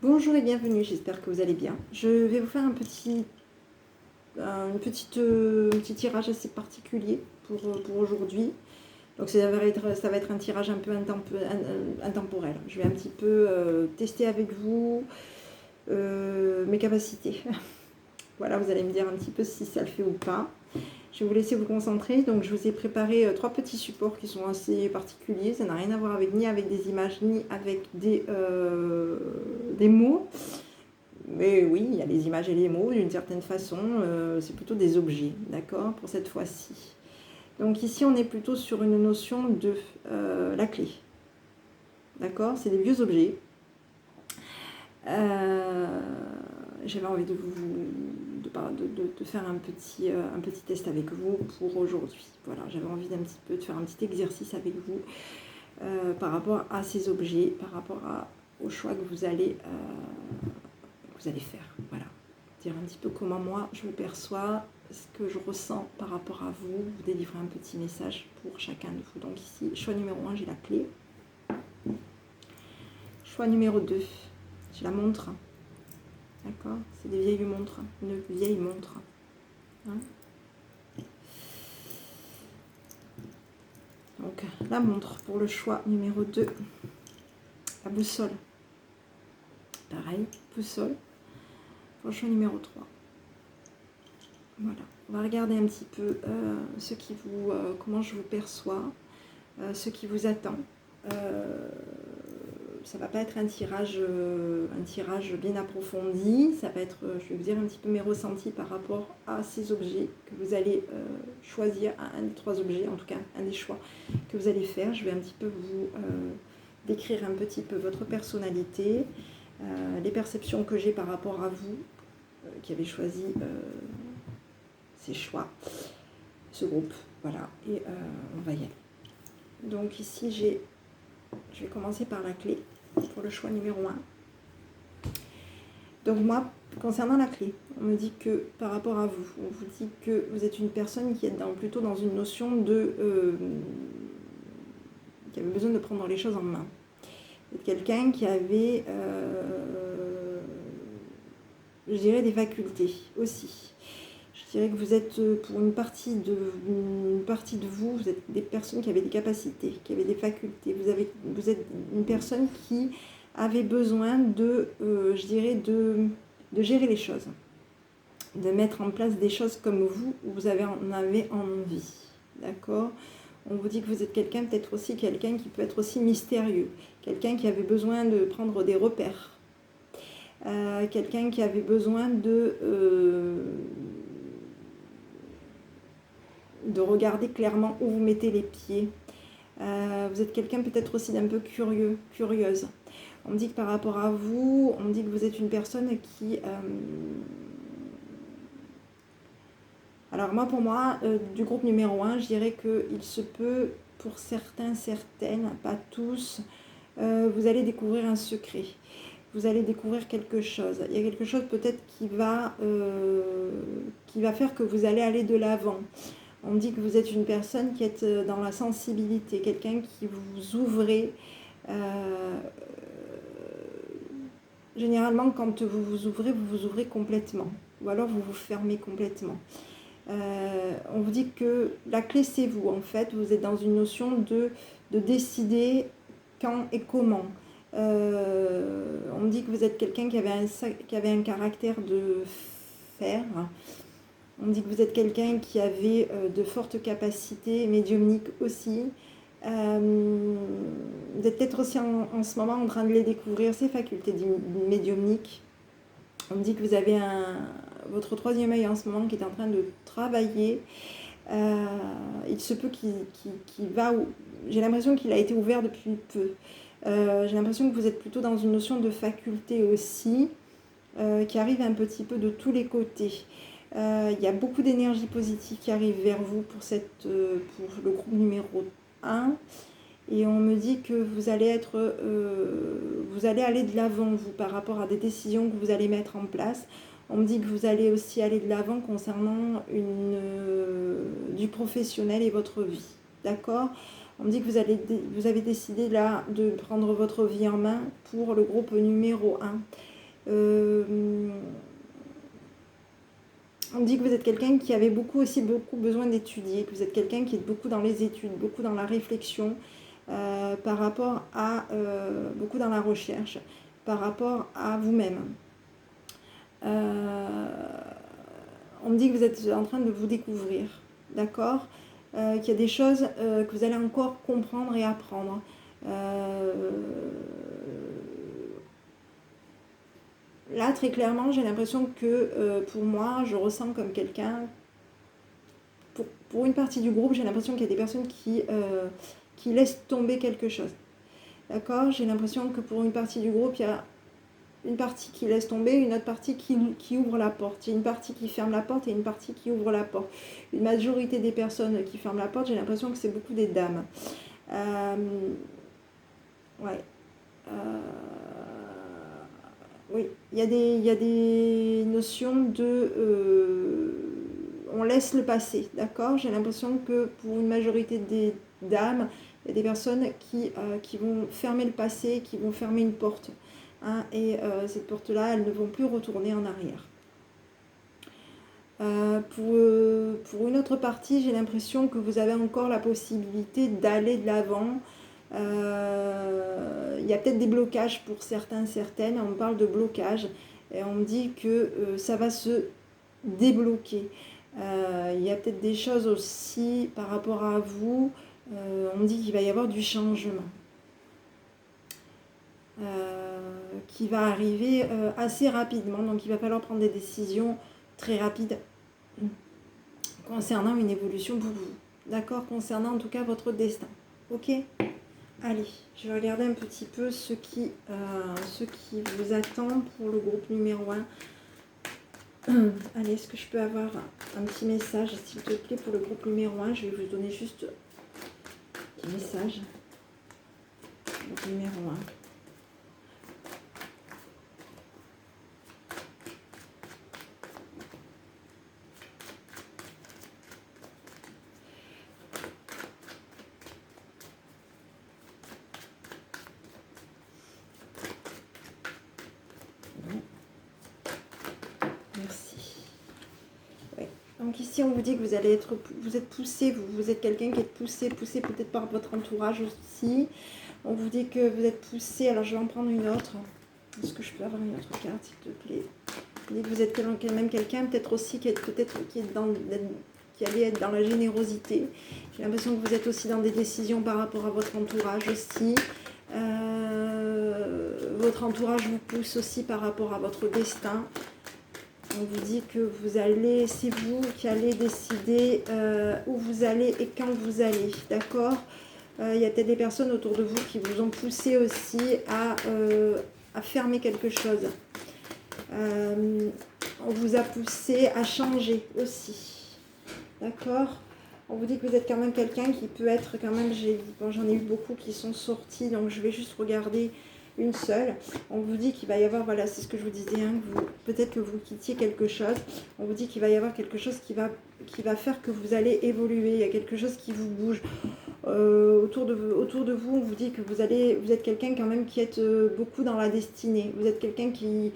Bonjour et bienvenue, j'espère que vous allez bien. Je vais vous faire un petit tirage assez particulier pour aujourd'hui. Donc ça va être un tirage un peu intemporel. Je vais un petit peu tester avec vous mes capacités. Voilà, vous allez me dire un petit peu si ça le fait ou pas. Je vais vous laisser vous concentrer. Donc je vous ai préparé 3 petits supports qui sont assez particuliers. Ça n'a rien à voir ni avec des images, ni avec des mots. Mais oui, il y a les images et les mots d'une certaine façon. C'est plutôt des objets, d'accord, pour cette fois-ci. Donc ici, on est plutôt sur une notion de la clé. D'accord, c'est des vieux objets. J'avais envie de faire un petit test avec vous pour aujourd'hui. Voilà, j'avais envie de faire un petit exercice avec vous par rapport à ces objets, par rapport au choix que vous allez faire. Voilà, dire un petit peu comment moi je vous perçois, ce que je ressens par rapport à vous, vous délivrer un petit message pour chacun de vous. Donc ici, choix numéro 1, j'ai la clé. Choix numéro 2, j'ai la montre. D'accord, c'est des vieilles montres, une vieille montre. Hein, donc la montre pour le choix numéro 2. La boussole. Pareil, boussole. Pour le choix numéro 3. Voilà, on va regarder un petit peu comment je vous perçois, ce qui vous attend. Ça va pas être un tirage bien approfondi, ça va être, je vais vous dire un petit peu mes ressentis par rapport à ces objets que vous allez choisir, un des 3 objets, en tout cas un des choix que vous allez faire. Je vais un petit peu vous décrire un petit peu votre personnalité, les perceptions que j'ai par rapport à vous, qui avez choisi ces choix, ce groupe, voilà, et on va y aller. Donc ici, je vais commencer par la clé pour le choix numéro 1. Donc moi, concernant la clé, on me dit que par rapport à vous, on vous dit que vous êtes une personne qui est plutôt dans une notion qui avait besoin de prendre les choses en main. Vous êtes quelqu'un qui avait, je dirais, des facultés aussi. Je dirais que vous êtes, pour une partie de vous, vous êtes des personnes qui avaient des capacités, qui avaient des facultés. Vous êtes une personne qui avait besoin je dirais, de gérer les choses, de mettre en place des choses comme vous en avez envie. D'accord ? On vous dit que vous êtes quelqu'un qui peut être aussi mystérieux, quelqu'un qui avait besoin de prendre des repères, quelqu'un qui avait besoin de regarder clairement où vous mettez les pieds. Vous êtes quelqu'un peut-être aussi d'un peu curieuse. On me dit que par rapport à vous, on me dit que vous êtes une personne qui... Alors moi, pour moi, du groupe numéro 1, je dirais qu'il se peut, pour certains, certaines, pas tous, vous allez découvrir un secret. Vous allez découvrir quelque chose. Il y a quelque chose peut-être qui va faire que vous allez aller de l'avant. On me dit que vous êtes une personne qui est dans la sensibilité, quelqu'un qui vous ouvrez. Généralement, quand vous vous ouvrez complètement. Ou alors vous vous fermez complètement. On vous dit que la clé, c'est vous, en fait. Vous êtes dans une notion de décider quand et comment. On me dit que vous êtes quelqu'un qui avait un caractère de fer. On me dit que vous êtes quelqu'un qui avait de fortes capacités médiumniques aussi. Vous êtes peut-être aussi en ce moment en train de les découvrir, ces facultés médiumniques. On me dit que vous avez votre 3e œil en ce moment qui est en train de travailler. Il se peut qu'il va... J'ai l'impression qu'il a été ouvert depuis peu. J'ai l'impression que vous êtes plutôt dans une notion de faculté aussi, qui arrive un petit peu de tous les côtés. Il y a beaucoup d'énergie positive qui arrive vers vous pour le groupe numéro 1. Et on me dit que vous allez aller de l'avant, vous, par rapport à des décisions que vous allez mettre en place. On me dit que vous allez aussi aller de l'avant concernant du professionnel et votre vie. D'accord ? On me dit que vous avez décidé là de prendre votre vie en main pour le groupe numéro 1. On me dit que vous êtes quelqu'un qui avait beaucoup besoin d'étudier, que vous êtes quelqu'un qui est beaucoup dans les études, beaucoup dans la réflexion, par rapport à beaucoup dans la recherche, par rapport à vous-même. On me dit que vous êtes en train de vous découvrir, d'accord, qu'il y a des choses que vous allez encore comprendre et apprendre. Là, très clairement, j'ai l'impression que pour moi, je ressens comme quelqu'un, pour une partie du groupe, j'ai l'impression qu'il y a des personnes qui laissent tomber quelque chose. D'accord? J'ai l'impression que pour une partie du groupe, il y a une partie qui laisse tomber, une autre partie qui ouvre la porte. Il y a une partie qui ferme la porte et une partie qui ouvre la porte. Une majorité des personnes qui ferment la porte, j'ai l'impression que c'est beaucoup des dames. Ouais. Oui, il y a des notions de... on laisse le passer, d'accord? J'ai l'impression que pour une majorité des dames, il y a des personnes qui vont fermer le passé, qui vont fermer une porte. Hein, et cette porte-là, elles ne vont plus retourner en arrière. Pour une autre partie, j'ai l'impression que vous avez encore la possibilité d'aller de l'avant. Il y a peut-être des blocages pour certains, certaines. On me parle de blocage et on me dit que ça va se débloquer. Il y a peut-être des choses aussi par rapport à vous. On me dit qu'il va y avoir du changement qui va arriver assez rapidement. Donc il va falloir prendre des décisions très rapides concernant une évolution pour vous. D'accord? Concernant en tout cas votre destin. Ok? Allez, je vais regarder un petit peu ce qui vous attend pour le groupe numéro 1. Allez, est-ce que je peux avoir un petit message, s'il te plaît, pour le groupe numéro 1? Je vais vous donner juste un petit message. Groupe numéro 1. Merci. Ouais. Donc ici, on vous dit que vous êtes poussé, vous êtes quelqu'un qui est poussé peut-être par votre entourage aussi. On vous dit que vous êtes poussé. Alors, je vais en prendre une autre. Est-ce que je peux avoir une autre carte, s'il te plaît? Vous dites que vous êtes quand même quelqu'un, peut-être aussi qui allait être dans la générosité. J'ai l'impression que vous êtes aussi dans des décisions par rapport à votre entourage aussi. Votre entourage vous pousse aussi par rapport à votre destin. On vous dit que c'est vous qui allez décider où vous allez et quand vous allez, d'accord? Il y a peut-être des personnes autour de vous qui vous ont poussé aussi à fermer quelque chose. On vous a poussé à changer aussi, d'accord? On vous dit que vous êtes quand même quelqu'un qui peut être quand même... j'en ai eu beaucoup qui sont sortis, donc je vais juste regarder une seule. On vous dit qu'il va y avoir, voilà, c'est ce que je vous disais, hein, peut-être que vous quittiez quelque chose. On vous dit qu'il va y avoir quelque chose qui va faire que vous allez évoluer. Il y a quelque chose qui vous bouge. Autour de vous, on vous dit que vous êtes quelqu'un quand même qui est beaucoup dans la destinée. Vous êtes quelqu'un qui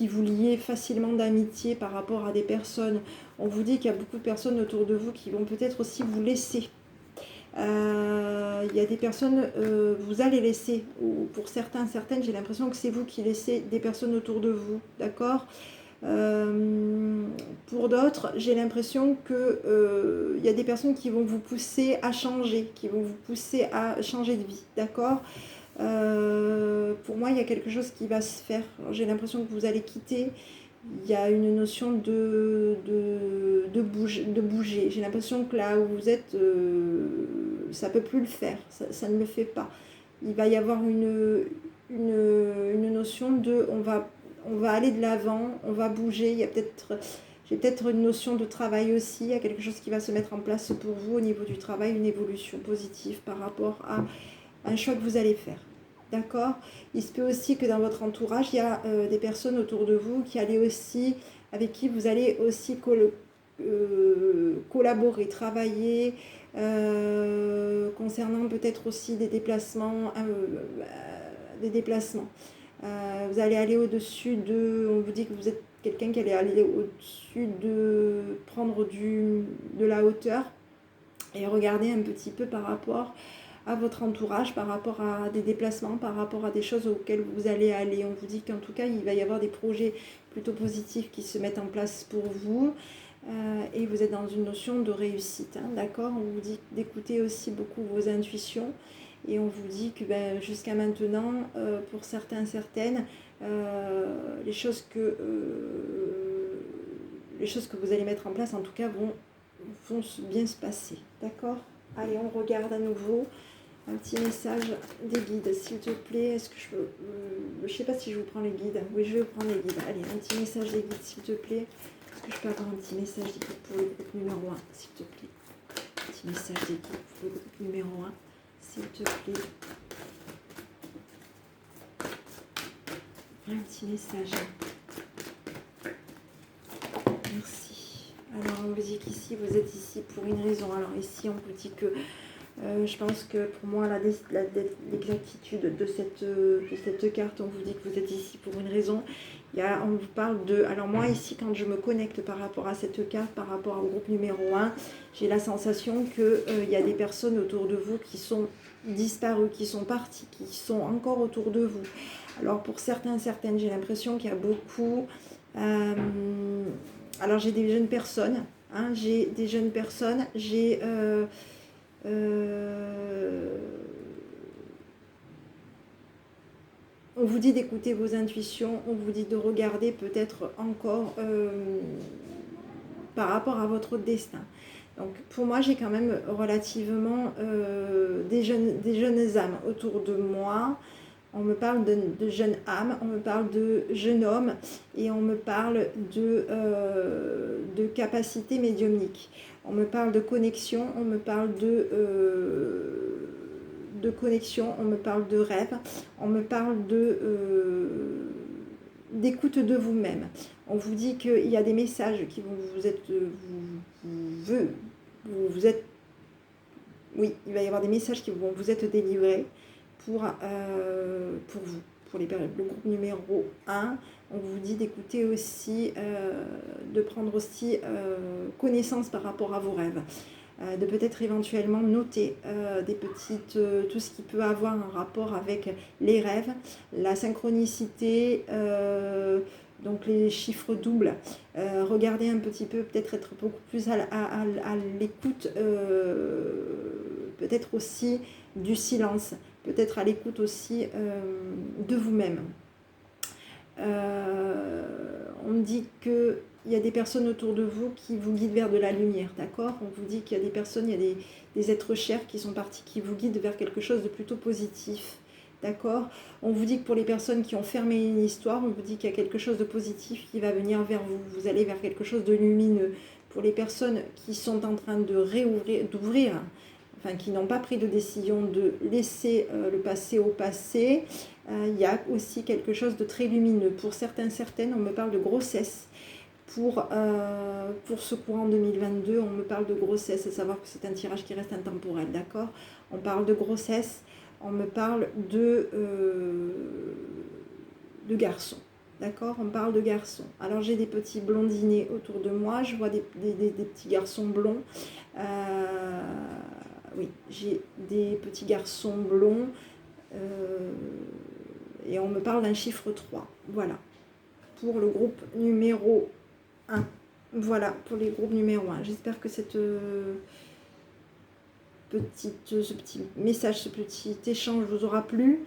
vous liez facilement d'amitié par rapport à des personnes. On vous dit qu'il y a beaucoup de personnes autour de vous qui vont peut-être aussi vous laisser. Il y a des personnes, vous allez laisser, ou pour certaines, j'ai l'impression que c'est vous qui laissez des personnes autour de vous, d'accord? Pour d'autres, j'ai l'impression que il y a des personnes qui vont vous pousser à changer, qui vont vous pousser à changer de vie, d'accord? Pour moi, il y a quelque chose qui va se faire. J'ai l'impression que vous allez quitter. Il y a une notion de bouger. J'ai l'impression que là où vous êtes, ça ne peut plus le faire. Ça ne le fait pas. Il va y avoir une notion de on va aller de l'avant, on va bouger. J'ai peut-être une notion de travail aussi. Il y a quelque chose qui va se mettre en place pour vous au niveau du travail, une évolution positive par rapport à un choix que vous allez faire. D'accord? Il se peut aussi que dans votre entourage, il y a des personnes autour de vous avec qui vous allez aussi collaborer, travailler, concernant peut-être aussi des déplacements. Vous allez aller au-dessus de... On vous dit que vous êtes quelqu'un qui allait aller au-dessus de prendre de la hauteur et regarder un petit peu par rapport à votre entourage, par rapport à des déplacements, par rapport à des choses auxquelles vous allez aller. On vous dit qu'en tout cas, il va y avoir des projets plutôt positifs qui se mettent en place pour vous. Et vous êtes dans une notion de réussite, hein, d'accord. On vous dit d'écouter aussi beaucoup vos intuitions et on vous dit que jusqu'à maintenant, pour certains, certaines, les choses que vous allez mettre en place, en tout cas, vont bien se passer, d'accord. Allez, on regarde à nouveau un petit message des guides, s'il te plaît. Est-ce que je sais pas si je vous prends les guides. Oui, je vais vous prendre les guides. Allez, un petit message des guides, s'il te plaît. Est-ce que je peux avoir un petit message des guides pour le groupe numéro 1, s'il te plaît. Un petit message des guides pour le groupe numéro 1, s'il te plaît. Un petit message. Merci. Alors, on vous dit qu'ici, vous êtes ici pour une raison. Alors ici, on vous dit que je pense que pour moi, l'exactitude de cette carte, on vous dit que vous êtes ici pour une raison. On vous parle de... Alors moi, ici, quand je me connecte par rapport à cette carte, par rapport au groupe numéro 1, j'ai la sensation qu'il y a des personnes autour de vous qui sont disparues, qui sont parties, qui sont encore autour de vous. Alors pour certains, certaines, j'ai l'impression qu'il y a beaucoup... alors j'ai des jeunes personnes, hein, on vous dit d'écouter vos intuitions, on vous dit de regarder peut-être encore par rapport à votre destin. Donc pour moi, j'ai quand même relativement des jeunes âmes autour de moi. On me parle de jeunes âmes, on me parle de jeunes hommes et on me parle de capacité médiumnique. On me parle de connexion, on me parle de connexion, on me parle de rêve, on me parle d'écoute de vous-même. On vous dit qu'il y a des messages qui vont oui, il va y avoir des messages qui vont vous être délivrés pour vous, pour le groupe numéro 1. On vous dit d'écouter aussi, de prendre aussi connaissance par rapport à vos rêves. De peut-être éventuellement noter tout ce qui peut avoir un rapport avec les rêves, la synchronicité, donc les chiffres doubles. Regardez un petit peu, peut-être être beaucoup plus à l'écoute, peut-être aussi du silence, peut-être à l'écoute aussi de vous-même. On me dit qu'il y a des personnes autour de vous qui vous guident vers de la lumière, d'accord. On vous dit qu'il y a des personnes, il y a des êtres chers qui sont partis, qui vous guident vers quelque chose de plutôt positif, d'accord. On vous dit que pour les personnes qui ont fermé une histoire, on vous dit qu'il y a quelque chose de positif qui va venir vers vous. Vous allez vers quelque chose de lumineux. Pour les personnes qui sont en train d'ouvrir, enfin qui n'ont pas pris de décision de laisser le passé au passé, il y a aussi quelque chose de très lumineux. Pour certains, certaines, on me parle de grossesse. Pour ce courant 2022, on me parle de grossesse, à savoir que c'est un tirage qui reste intemporel, d'accord. On parle de grossesse, on me parle de garçons, d'accord. On parle de garçons. Alors j'ai des petits blondinés autour de moi, je vois des petits garçons blonds. Oui, j'ai des petits garçons blonds et on me parle d'un chiffre 3. Voilà, pour le groupe numéro 1. Voilà, pour les groupes numéro 1. J'espère que ce petit message, ce petit échange vous aura plu.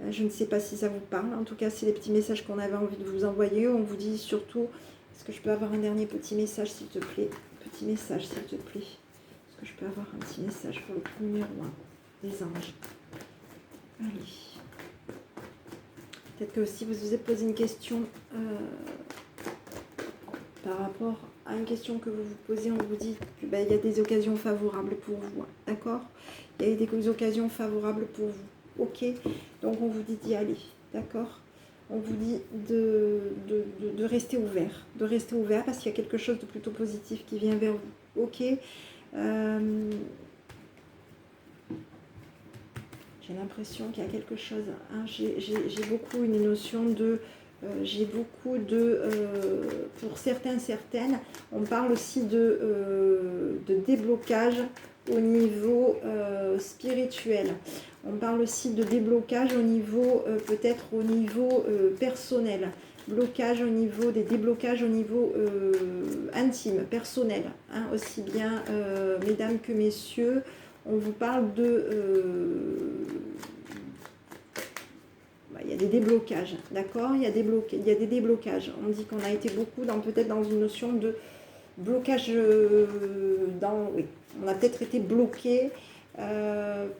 Je ne sais pas si ça vous parle. En tout cas, c'est les petits messages qu'on avait envie de vous envoyer. On vous dit surtout, est-ce que je peux avoir un dernier petit message, s'il te plaît? Petit message, s'il te plaît. Est-ce que je peux avoir un petit message pour le groupe numéro 1 des anges? Allez. Peut-être que si vous vous êtes posé une question par rapport à une question que vous vous posez, on vous dit qu'il y a des occasions favorables pour vous, d'accord. Il y a des occasions favorables pour vous, ok. Donc on vous dit d'y aller, d'accord. On vous dit de rester ouvert, parce qu'il y a quelque chose de plutôt positif qui vient vers vous, ok. J'ai l'impression qu'il y a quelque chose. Hein, j'ai beaucoup une notion de... j'ai beaucoup de... pour certains, certaines, on parle aussi de déblocage au niveau spirituel. On parle aussi de déblocage au niveau, peut-être au niveau personnel. Blocage au niveau des déblocages au niveau intime, personnel. Hein, aussi bien mesdames que messieurs. On vous parle de... il y a des déblocages, d'accord, il y a des déblocages. On dit qu'on a été beaucoup peut-être dans une notion de blocage, oui, on a peut-être été bloqué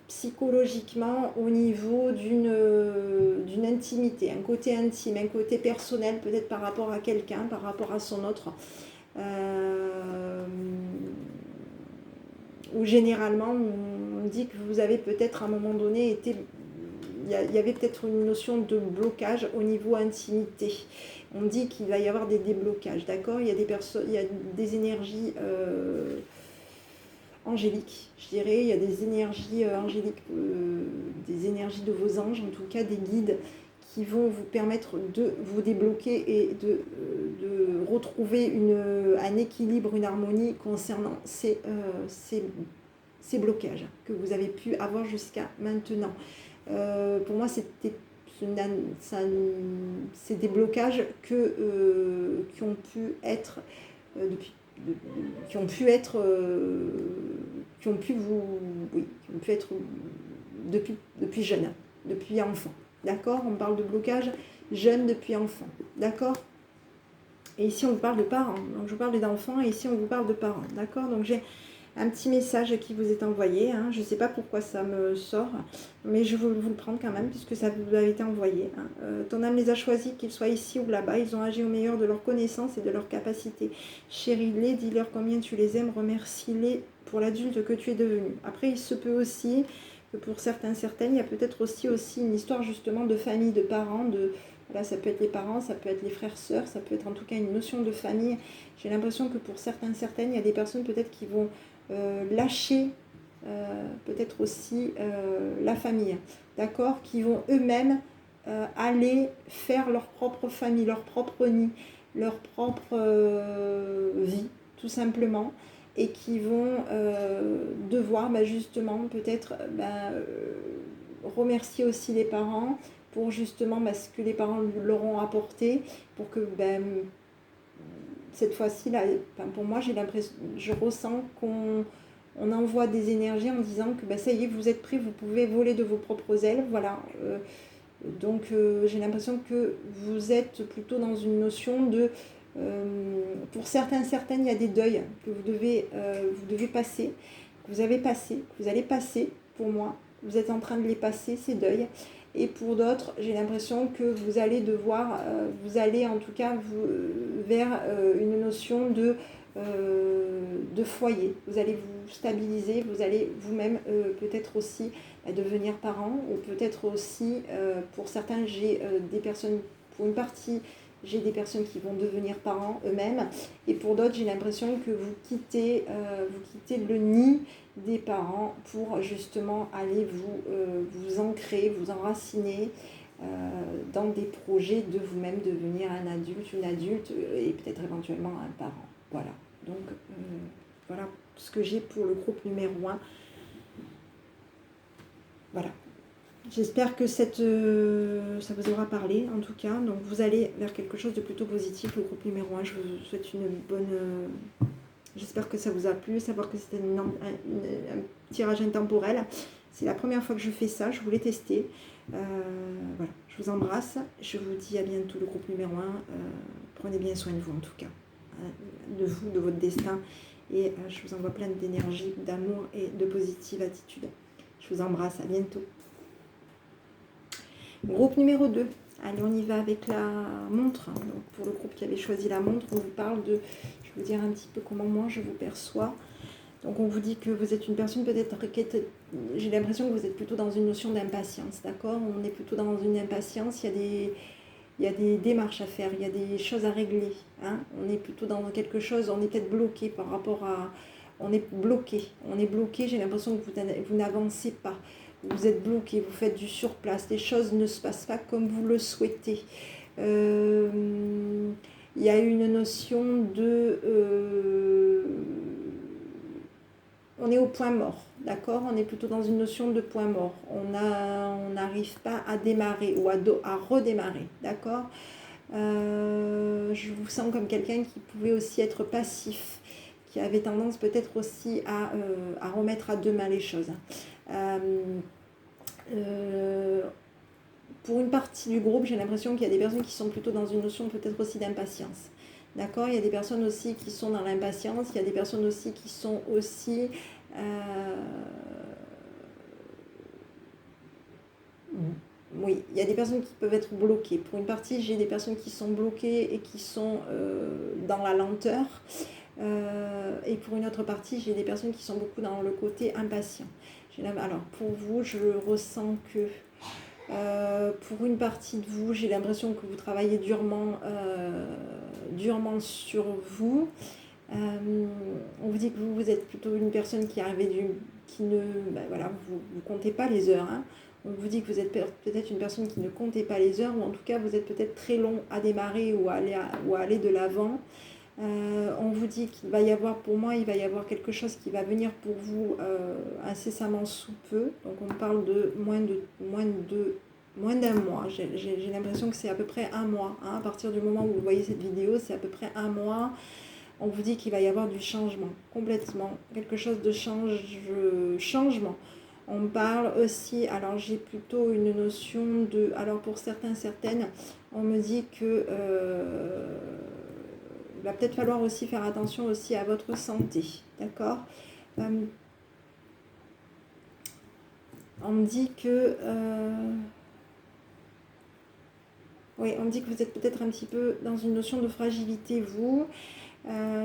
psychologiquement au niveau d'une intimité, un côté intime, un côté personnel, peut-être par rapport à quelqu'un, par rapport à son autre. Où généralement on dit que vous avez peut-être à un moment donné été... Il y avait peut-être une notion de blocage au niveau intimité. On dit qu'il va y avoir des déblocages, d'accord, il y a des personnes, il y a des énergies angéliques, je dirais, il y a des énergies angéliques, des énergies de vos anges, en tout cas des guides qui vont vous permettre de vous débloquer et de retrouver un équilibre, une harmonie concernant ces blocages que vous avez pu avoir jusqu'à maintenant. Pour moi, c'est des blocages qui ont pu être qui ont pu être depuis jeune, depuis enfant. D'accord? On parle de blocage jeune depuis enfant. D'accord? Et ici, on vous parle de parents. Donc, je vous parle d'enfants et ici, on vous parle de parents. D'accord? Donc, j'ai un petit message qui vous est envoyé. Hein. Je ne sais pas pourquoi ça me sort, mais je veux vous le prendre quand même, puisque ça vous a été envoyé. Hein. Ton âme les a choisis, qu'ils soient ici ou là-bas. Ils ont agi au meilleur de leurs connaissances et de leurs capacités. Chéris-les, dis-leur combien tu les aimes, remercie-les pour l'adulte que tu es devenu. Après, il se peut aussi que pour certaines, il y a peut-être aussi une histoire justement de famille, de parents, Là, ça peut être les parents, ça peut être les frères, sœurs, ça peut être en tout cas une notion de famille. J'ai l'impression que pour certaines, il y a des personnes peut-être qui vont lâcher peut-être aussi la famille, d'accord, qui vont eux-mêmes aller faire leur propre famille, leur propre nid, leur propre vie, tout simplement, et qui vont devoir justement peut-être remercier aussi les parents pour justement ce que les parents leur ont apporté, pour que cette fois-ci, là, pour moi, j'ai l'impression, je ressens qu'on envoie des énergies en disant que ça y est, vous êtes prêts, vous pouvez voler de vos propres ailes, voilà. Donc j'ai l'impression que vous êtes plutôt dans une notion de, pour certaines, il y a des deuils que vous devez passer, que vous avez passé, que vous allez passer, pour moi, vous êtes en train de les passer, ces deuils. Et pour d'autres, j'ai l'impression que vous allez devoir, vous allez en tout cas vers une notion de foyer. Vous allez vous stabiliser, vous allez vous-même peut-être aussi devenir parent, ou peut-être aussi, pour certains, j'ai des personnes, pour une partie, j'ai des personnes qui vont devenir parents eux-mêmes, et pour d'autres, j'ai l'impression que vous quittez le nid des parents pour justement aller vous ancrer, vous enraciner dans des projets de vous-même devenir un adulte, une adulte, et peut-être éventuellement un parent. Voilà, donc voilà ce que j'ai pour le groupe numéro 1. Voilà. J'espère que ça vous aura parlé, en tout cas. Donc, vous allez vers quelque chose de plutôt positif, le groupe numéro 1. Je vous souhaite une bonne... J'espère que ça vous a plu, savoir que c'était un tirage intemporel. C'est la première fois que je fais ça, je voulais tester. Voilà, je vous embrasse. Je vous dis à bientôt, le groupe numéro 1. Prenez bien soin de vous, en tout cas. De vous, de votre destin. Et je vous envoie plein d'énergie, d'amour et de positive attitude. Je vous embrasse, à bientôt. Groupe numéro 2. Allez, on y va avec la montre. Donc, pour le groupe qui avait choisi la montre, on vous parle de... Je vais vous dire un petit peu comment moi je vous perçois. Donc, on vous dit que vous êtes une personne peut-être... J'ai l'impression que vous êtes plutôt dans une notion d'impatience, d'accord? On est plutôt dans une impatience. Il y a des démarches à faire, il y a des choses à régler. Hein, on est plutôt dans quelque chose, on est peut-être bloqué par rapport à... On est bloqué, j'ai l'impression que vous n'avancez pas. vous êtes bloqué, vous faites du surplace, les choses ne se passent pas comme vous le souhaitez. Il y a une notion de... on est au point mort, d'accord? On est plutôt dans une notion de point mort. On n'arrive pas à démarrer ou à redémarrer, d'accord? Je vous sens comme quelqu'un qui pouvait aussi être passif, qui avait tendance peut-être aussi à remettre à demain les choses. Pour une partie du groupe, j'ai l'impression qu'il y a des personnes qui sont plutôt dans une notion peut-être aussi d'impatience. D'accord? Il y a des personnes aussi qui sont dans l'impatience, il y a des personnes aussi qui sont aussi... oui, il y a des personnes qui peuvent être bloquées. Pour une partie, j'ai des personnes qui sont bloquées et qui sont dans la lenteur. Et pour une autre partie, j'ai des personnes qui sont beaucoup dans le côté impatient. Alors, pour vous, je ressens que pour une partie de vous, j'ai l'impression que vous travaillez durement sur vous. On vous dit que vous êtes plutôt une personne qui voilà, vous comptez pas les heures. Hein. On vous dit que vous êtes peut-être une personne qui ne comptez pas les heures, ou en tout cas vous êtes peut-être très long à démarrer ou à aller de l'avant. On vous dit qu'il va y avoir, pour moi, il va y avoir quelque chose qui va venir pour vous incessamment sous peu. Donc on parle de moins d'un mois. J'ai l'impression que c'est à peu près un mois. Hein. À partir du moment où vous voyez cette vidéo, c'est à peu près un mois. On vous dit qu'il va y avoir du changement, complètement. Quelque chose de changement. On parle aussi, alors j'ai plutôt une notion de... Alors pour certains, certaines, on me dit que... il va peut-être falloir aussi faire attention aussi à votre santé, d'accord? On me dit que... oui, on me dit que vous êtes peut-être un petit peu dans une notion de fragilité, vous.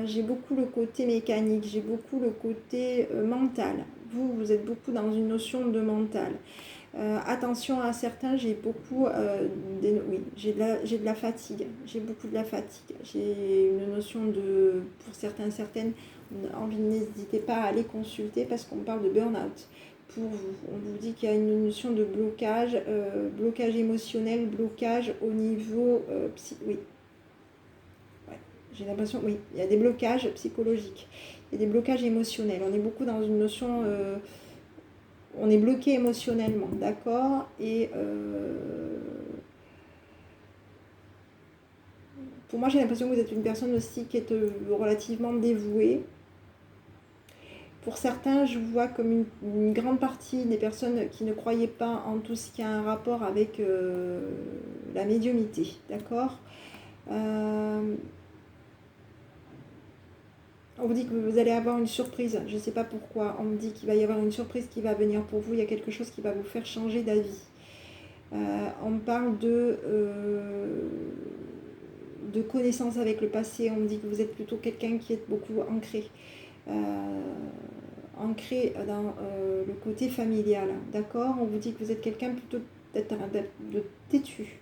J'ai beaucoup le côté mécanique, j'ai beaucoup le côté mental. Vous êtes beaucoup dans une notion de mental. Attention à certains, j'ai beaucoup, j'ai de la fatigue, j'ai beaucoup de la fatigue. J'ai une notion de, pour certains, certaines, n'hésitez pas à aller consulter parce qu'on parle de burn-out. Pour vous, on vous dit qu'il y a une notion de blocage, blocage émotionnel, blocage au niveau oui. Ouais. J'ai l'impression, oui, il y a des blocages psychologiques, il y a des blocages émotionnels. On est beaucoup dans une notion, on est bloqué émotionnellement, d'accord? Et pour moi, j'ai l'impression que vous êtes une personne aussi qui est relativement dévouée. Pour certains, je vois comme une grande partie des personnes qui ne croyaient pas en tout ce qui a un rapport avec la médiumnité, d'accord? On vous dit que vous allez avoir une surprise, je ne sais pas pourquoi, on me dit qu'il va y avoir une surprise qui va venir pour vous, il y a quelque chose qui va vous faire changer d'avis. On me parle de connaissance avec le passé, on me dit que vous êtes plutôt quelqu'un qui est beaucoup ancré. Ancré dans le côté familial, d'accord? On vous dit que vous êtes quelqu'un plutôt de têtu.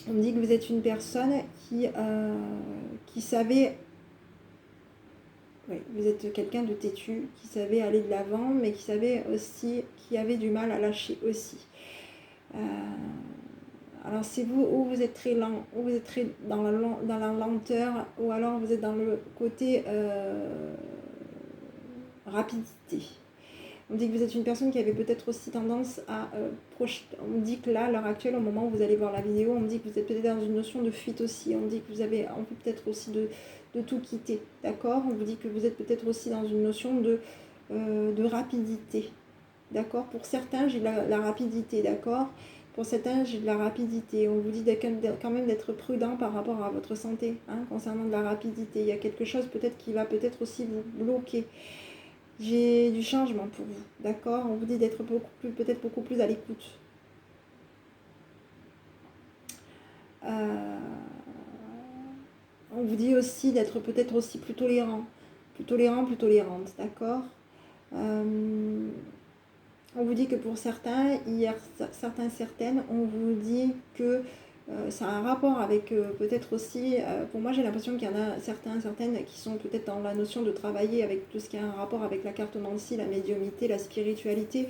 On me dit que vous êtes une personne qui savait... Oui, vous êtes quelqu'un de têtu, qui savait aller de l'avant, mais qui savait aussi, qui avait du mal à lâcher aussi. Alors c'est vous, ou vous êtes très lent, ou vous êtes très dans la lenteur, ou alors vous êtes dans le côté rapidité. On dit que vous êtes une personne qui avait peut-être aussi tendance à projeter. On me dit que là, à l'heure actuelle, au moment où vous allez voir la vidéo, on me dit que vous êtes peut-être dans une notion de fuite aussi. On me dit que vous avez envie peut-être aussi de tout quitter, d'accord? On vous dit que vous êtes peut-être aussi dans une notion de rapidité, d'accord? Pour certains, j'ai la rapidité, d'accord? Pour certains, j'ai de la rapidité. On vous dit quand même d'être prudent par rapport à votre santé, hein, concernant de la rapidité. Il y a quelque chose peut-être qui va peut-être aussi vous bloquer. J'ai du changement pour vous, d'accord? On vous dit d'être peut-être beaucoup plus à l'écoute. On vous dit aussi d'être peut-être aussi plus tolérant, plus tolérante, d'accord? On vous dit que pour certains, certaines, on vous dit que ça a un rapport avec peut-être aussi, pour moi j'ai l'impression qu'il y en a certaines qui sont peut-être dans la notion de travailler avec tout ce qui a un rapport avec la cartomancie, la médiumnité, la spiritualité.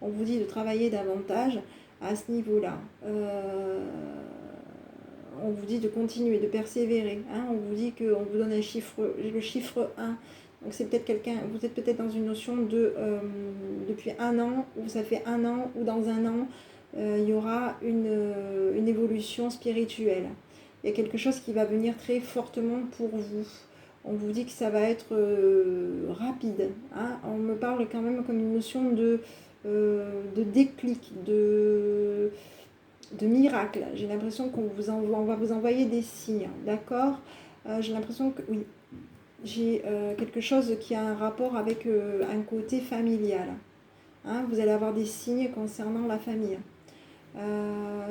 On vous dit de travailler davantage à ce niveau-là. On vous dit de continuer, de persévérer. Hein. On vous dit qu'on vous donne un chiffre, le chiffre 1. Donc c'est peut-être quelqu'un, vous êtes peut-être dans une notion de depuis un an, ou ça fait un an, ou dans un an, il y aura une évolution spirituelle. Il y a quelque chose qui va venir très fortement pour vous. On vous dit que ça va être rapide. Hein. On me parle quand même comme une notion de déclic, de miracle. J'ai l'impression qu'on va vous envoyer des signes. D'accord. J'ai l'impression que oui. J'ai quelque chose qui a un rapport avec un côté familial. Hein, vous allez avoir des signes concernant la famille.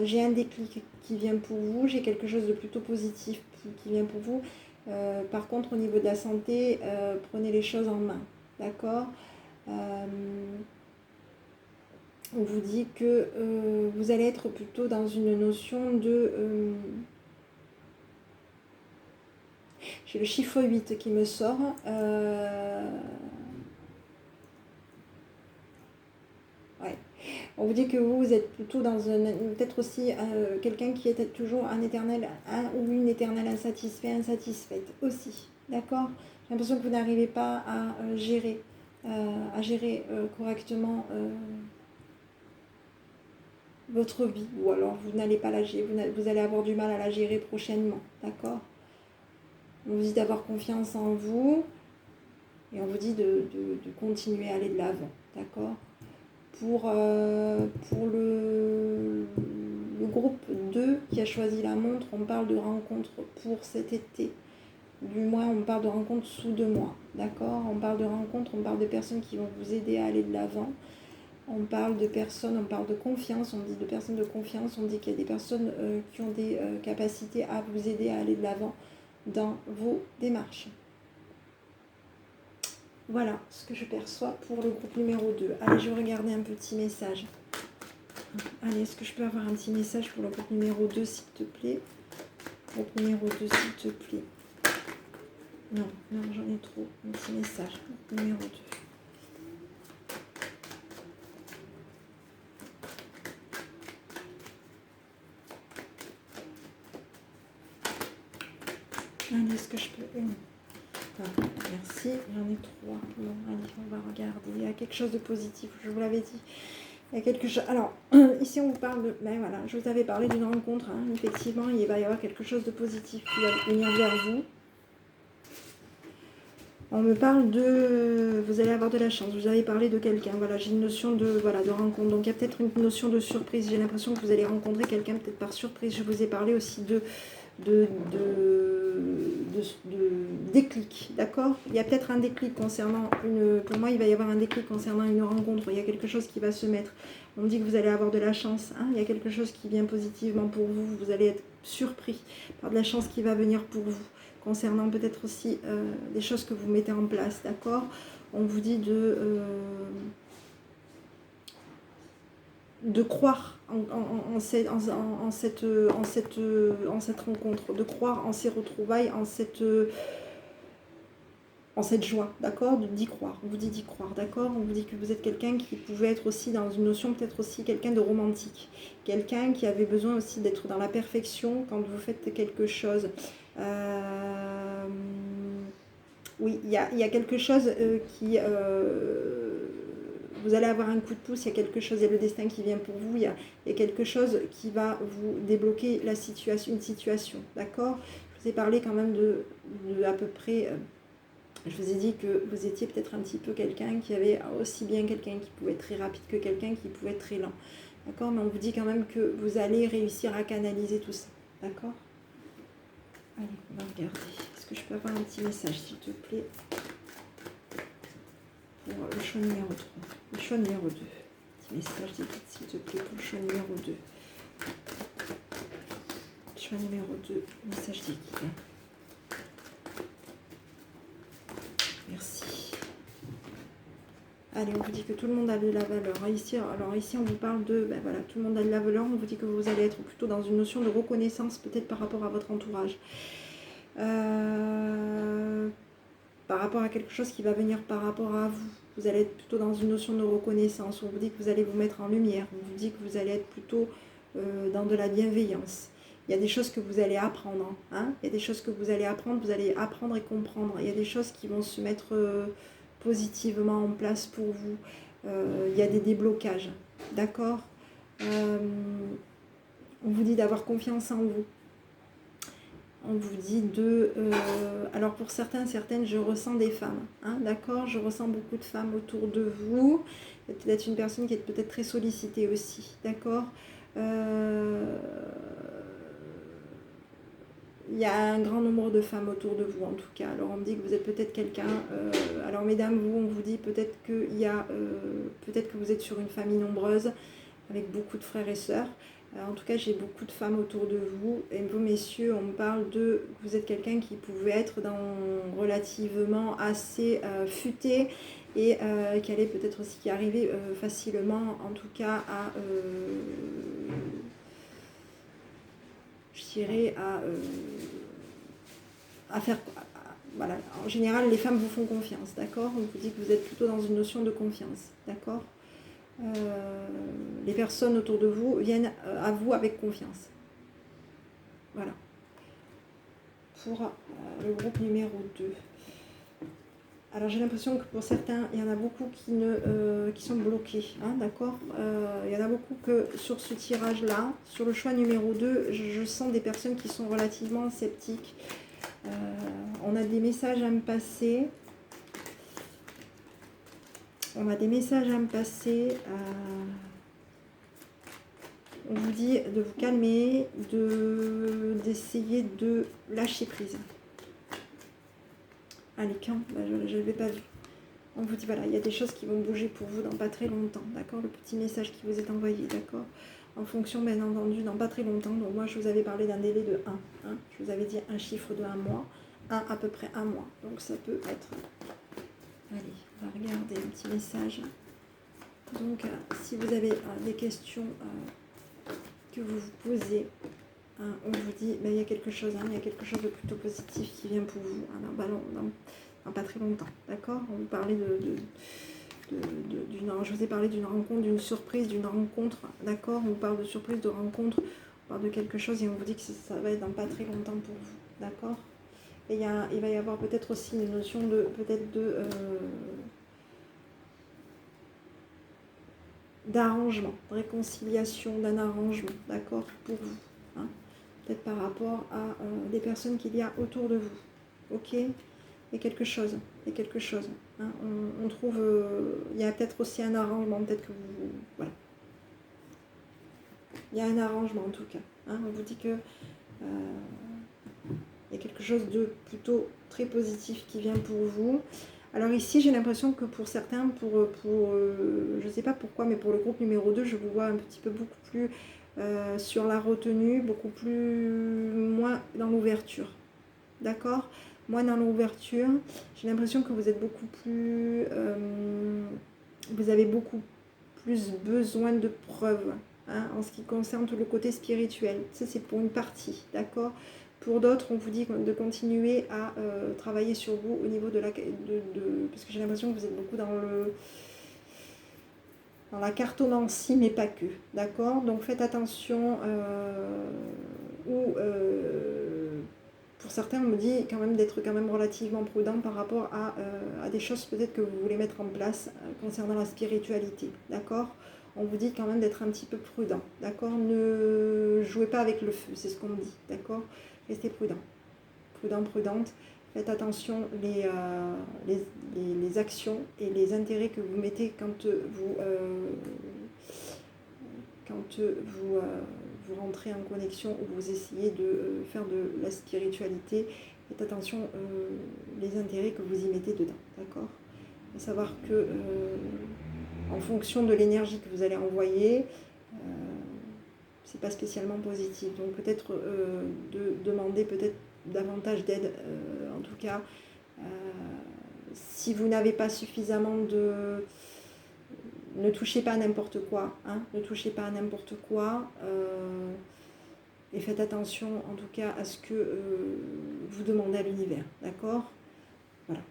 J'ai un déclic qui vient pour vous, j'ai quelque chose de plutôt positif qui vient pour vous. Par contre, au niveau de la santé, prenez les choses en main. D'accord. On vous dit que vous allez être plutôt dans une notion de... j'ai le chiffre 8 qui me sort. Ouais. On vous dit que vous êtes plutôt dans peut-être aussi quelqu'un qui est toujours un éternel, ou une éternelle insatisfaite aussi. D'accord. J'ai l'impression que vous n'arrivez pas à gérer correctement votre vie, ou alors vous n'allez pas la gérer, vous allez avoir du mal à la gérer prochainement. D'accord. On vous dit d'avoir confiance en vous et on vous dit de continuer à aller de l'avant. D'accord. Pour le groupe 2 qui a choisi la montre, on parle de rencontres pour cet été. Du moins, on parle de rencontres sous 2 mois. D'accord. On parle de rencontres, on parle de personnes qui vont vous aider à aller de l'avant. On parle de personnes, on parle de confiance, on dit de personnes de confiance, on dit qu'il y a des personnes qui ont des capacités à vous aider à aller de l'avant dans vos démarches. Voilà ce que je perçois pour le groupe numéro 2. Allez, je vais regarder un petit message. Allez, est-ce que je peux avoir un petit message pour le groupe numéro 2, s'il te plaît? Groupe numéro 2, s'il te plaît. Non, j'en ai trop. Un petit message. Groupe numéro 2. Allez, est-ce que je peux... merci, j'en ai 3. Bon, allez, on va regarder. Il y a quelque chose de positif, je vous l'avais dit. Il y a quelque chose... Alors, ici on vous parle de... Ben voilà, je vous avais parlé d'une rencontre. Hein. Effectivement, il va y avoir quelque chose de positif qui va venir vers vous. On me parle de... Vous allez avoir de la chance. Vous avez parlé de quelqu'un. Voilà, j'ai une notion de rencontre. Donc, il y a peut-être une notion de surprise. J'ai l'impression que vous allez rencontrer quelqu'un peut-être par surprise. Je vous ai parlé aussi de déclic, d'accord. Il y a peut-être un déclic concernant pour moi il va y avoir un déclic concernant une rencontre, il y a quelque chose qui va se mettre, on me dit que vous allez avoir de la chance, hein. Il y a quelque chose qui vient positivement pour vous, vous allez être surpris par de la chance qui va venir pour vous, concernant peut-être aussi des choses que vous mettez en place, d'accord. On vous dit de croire en cette rencontre, de croire en ces retrouvailles, en cette joie, d'accord, d'y croire. On vous dit d'y croire, d'accord. On vous dit que vous êtes quelqu'un qui pouvait être aussi dans une notion, peut-être aussi quelqu'un de romantique, quelqu'un qui avait besoin aussi d'être dans la perfection quand vous faites quelque chose. Oui, il y a quelque chose qui... vous allez avoir un coup de pouce, il y a quelque chose, il y a le destin qui vient pour vous, il y a quelque chose qui va vous débloquer une situation, d'accord. Je vous ai parlé quand même de à peu près, je vous ai dit que vous étiez peut-être un petit peu quelqu'un qui avait aussi bien quelqu'un qui pouvait être très rapide que quelqu'un qui pouvait être très lent, d'accord, mais on vous dit quand même que vous allez réussir à canaliser tout ça, d'accord. Allez, on va regarder, est-ce que je peux avoir un petit message s'il te plaît pour le choix numéro 3. Le choix numéro 2. Petit message d'écoute, s'il te plaît, pour le choix numéro 2. Choix numéro 2, message d'équipe. Merci. Allez, on vous dit que tout le monde a de la valeur. Ici, alors ici, on vous parle de, ben voilà, tout le monde a de la valeur. On vous dit que vous allez être plutôt dans une notion de reconnaissance, peut-être par rapport à votre entourage. Par rapport à quelque chose qui va venir par rapport à vous. Vous allez être plutôt dans une notion de reconnaissance. On vous dit que vous allez vous mettre en lumière. On vous dit que vous allez être plutôt dans de la bienveillance. Il y a des choses que vous allez apprendre. Hein, il y a des choses que vous allez apprendre. Vous allez apprendre et comprendre. Il y a des choses qui vont se mettre positivement en place pour vous. Il y a des déblocages. D'accord. On vous dit d'avoir confiance en vous. On vous dit alors pour certains, certaines, je ressens des femmes, hein, d'accord. Je ressens beaucoup de femmes autour de vous. Il y a peut-être une personne qui est peut-être très sollicitée aussi, d'accord. Il y a un grand nombre de femmes autour de vous en tout cas. Alors on me dit que vous êtes peut-être quelqu'un, alors mesdames, vous, on vous dit peut-être qu'il y a, peut-être que vous êtes sur une famille nombreuse, avec beaucoup de frères et sœurs. En tout cas, j'ai beaucoup de femmes autour de vous. Et vous, messieurs, on me parle de... Vous êtes quelqu'un qui pouvait être relativement assez futé et qui allait peut-être aussi y arriver facilement, en tout cas, je dirais, à faire... Voilà. En général, les femmes vous font confiance, d'accord. On vous dit que vous êtes plutôt dans une notion de confiance, d'accord. Les personnes autour de vous viennent à vous avec confiance. Voilà. Pour le groupe numéro 2. Alors j'ai l'impression que pour certains, il y en a beaucoup qui sont bloqués. Hein, d'accord. Il y en a beaucoup que sur ce tirage-là, sur le choix numéro 2, je sens des personnes qui sont relativement sceptiques. On a des messages à me passer. On a des messages à me passer. On vous dit de vous calmer, d'essayer de lâcher prise. Allez, quand je ne l'avais pas vu. On vous dit, voilà, il y a des choses qui vont bouger pour vous dans pas très longtemps, d'accord. Le petit message qui vous est envoyé, d'accord. En fonction, bien entendu, dans pas très longtemps. Donc moi, je vous avais parlé d'un délai de 1. Hein. Je vous avais dit un chiffre de 1 mois. À peu près 1 mois. Donc ça peut être... Allez, on va regarder un petit message. Donc, si vous avez des questions que vous vous posez, on vous dit, il y a quelque chose, il y a quelque chose de plutôt positif qui vient pour vous, dans pas très longtemps, d'accord. On vous parlait je vous ai parlé d'une rencontre, d'une surprise, d'une rencontre, d'accord. On vous parle de surprise, de rencontre, on parle de quelque chose et on vous dit que ça va être dans pas très longtemps pour vous, d'accord. Et il va y avoir peut-être aussi une notion d'arrangement, de réconciliation, d'un arrangement, d'accord, pour vous. Hein, peut-être par rapport à des personnes qu'il y a autour de vous. Ok. Il y a quelque chose. Hein, on trouve... il y a peut-être aussi un arrangement, peut-être que vous... Voilà. Il y a un arrangement en tout cas. Hein, on vous dit que... il y a quelque chose de plutôt très positif qui vient pour vous. Alors ici, j'ai l'impression que pour certains, je ne sais pas pourquoi, mais pour le groupe numéro 2, je vous vois un petit peu beaucoup plus sur la retenue, moins dans l'ouverture. D'accord. Moins dans l'ouverture. J'ai l'impression que vous êtes beaucoup plus... vous avez beaucoup plus besoin de preuves, hein, en ce qui concerne tout le côté spirituel. Ça, c'est pour une partie, d'accord. Pour d'autres, on vous dit de continuer à travailler sur vous au niveau de la... parce que j'ai l'impression que vous êtes beaucoup dans la cartomancie, mais pas que. D'accord. Donc faites attention. Pour certains, on me dit quand même d'être quand même relativement prudent par rapport à des choses peut-être que vous voulez mettre en place concernant la spiritualité. D'accord. On vous dit quand même d'être un petit peu prudent. D'accord. Ne jouez pas avec le feu, c'est ce qu'on me dit. D'accord. Restez prudent, prudente. Faites attention les actions et les intérêts que vous mettez quand vous rentrez en connexion ou vous essayez de faire de la spiritualité. Faites attention les intérêts que vous y mettez dedans, d'accord. À savoir que en fonction de l'énergie que vous allez envoyer, c'est pas spécialement positif. Donc peut-être de demander peut-être davantage d'aide, en tout cas, si vous n'avez pas suffisamment ne touchez pas à n'importe quoi, hein, ne touchez pas à n'importe quoi, et faites attention en tout cas à ce que vous demandez à l'univers, d'accord? Voilà.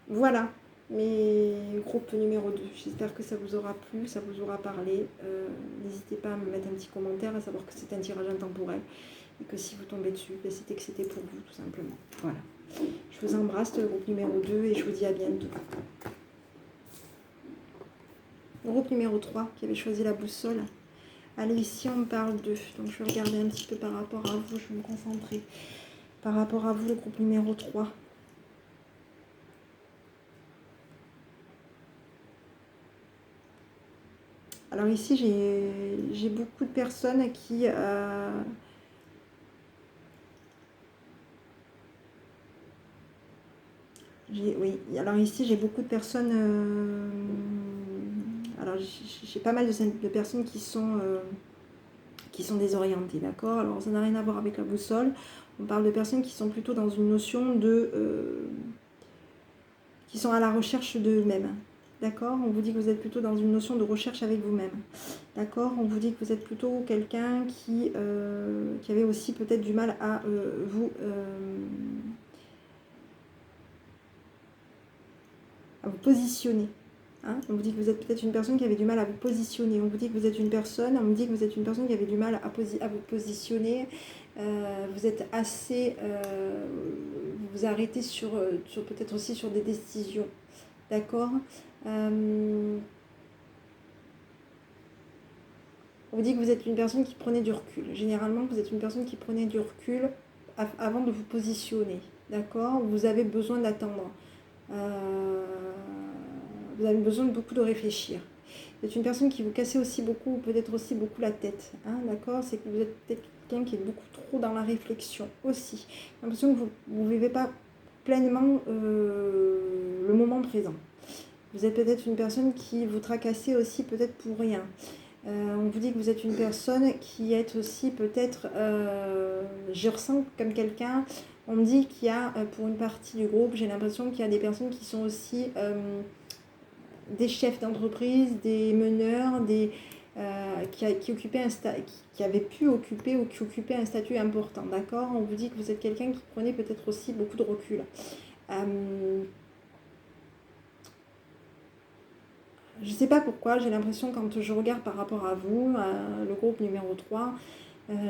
Voilà, mes groupes numéro 2. J'espère que ça vous aura plu, ça vous aura parlé. N'hésitez pas à me mettre un petit commentaire, à savoir que c'est un tirage intemporel et que si vous tombez dessus, ben c'était que c'était pour vous, tout simplement. Voilà. Je vous embrasse, le groupe numéro 2, et je vous dis à bientôt. Le groupe numéro 3, qui avait choisi la boussole. Allez, ici on parle d'eux. Donc je vais regarder un petit peu par rapport à vous, je vais me concentrer. Par rapport à vous, le groupe numéro 3. Alors ici, j'ai beaucoup de personnes qui... oui, alors ici, j'ai beaucoup de personnes... alors j'ai pas mal de personnes qui sont désorientées, d'accord? Alors ça n'a rien à voir avec la boussole. On parle de personnes qui sont plutôt dans une notion de... qui sont à la recherche d'eux-mêmes. D'accord? On vous dit que vous êtes plutôt dans une notion de recherche avec vous-même. D'accord? On vous dit que vous êtes plutôt quelqu'un qui avait aussi peut-être du mal à vous positionner. Hein? On vous dit que vous êtes peut-être une personne qui avait du mal à vous positionner. On vous dit que vous êtes une personne, on me dit que vous êtes une personne qui avait du mal à vous positionner. Vous êtes assez... vous vous arrêtez sur peut-être aussi sur des décisions. D'accord? On vous dit que vous êtes une personne qui prenait du recul. Généralement, vous êtes une personne qui prenait du recul avant de vous positionner. D'accord? Vous avez besoin d'attendre. Vous avez besoin de beaucoup de réfléchir. Vous êtes une personne qui vous cassez aussi beaucoup, peut-être aussi beaucoup la tête. Hein, d'accord? C'est que vous êtes peut-être quelqu'un qui est beaucoup trop dans la réflexion aussi. J'ai l'impression que vous ne vivez pas pleinement le moment présent. Vous êtes peut-être une personne qui vous tracassez aussi peut-être pour rien. On vous dit que vous êtes une personne qui est aussi peut-être, je ressens comme quelqu'un, on me dit qu'il y a pour une partie du groupe, j'ai l'impression qu'il y a des personnes qui sont aussi des chefs d'entreprise, des meneurs, qui avaient pu occuper ou qui occupaient un statut important, d'accord? On vous dit que vous êtes quelqu'un qui prenait peut-être aussi beaucoup de recul. Je ne sais pas pourquoi, j'ai l'impression quand je regarde par rapport à vous, le groupe numéro 3,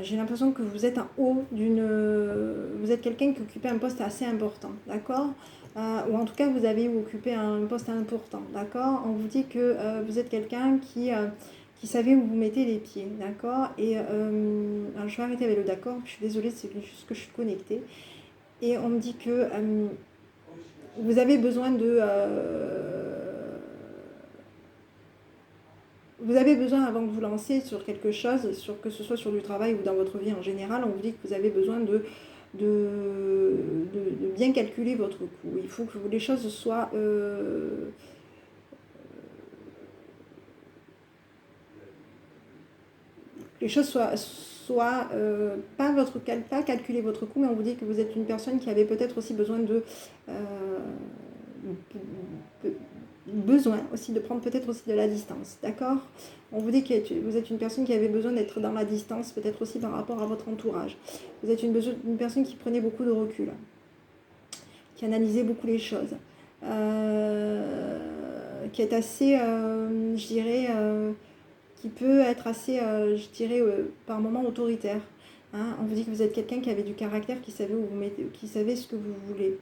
j'ai l'impression que vous êtes en haut vous êtes quelqu'un qui occupait un poste assez important, d'accord? Ou en tout cas, vous avez occupé un poste important, d'accord? On vous dit que vous êtes quelqu'un qui savait où vous mettez les pieds, d'accord? Et alors je vais arrêter avec le d'accord, je suis désolée, c'est juste que je suis connectée. Et on me dit que vous avez besoin de... vous avez besoin, avant de vous lancer sur quelque chose, que ce soit sur du travail ou dans votre vie en général, on vous dit que vous avez besoin de bien calculer votre coût. Il faut que les choses soient... pas calculer votre coût, mais on vous dit que vous êtes une personne qui avait peut-être aussi besoin aussi de prendre peut-être aussi de la distance, d'accord? On vous dit que vous êtes une personne qui avait besoin d'être dans la distance, peut-être aussi par rapport à votre entourage. Vous êtes une personne qui prenait beaucoup de recul, qui analysait beaucoup les choses, qui est assez, je dirais, qui peut être assez, je dirais, par moments autoritaire. Hein, on vous dit que vous êtes quelqu'un qui avait du caractère, qui savait où vous mettez, qui savait ce que vous voulez.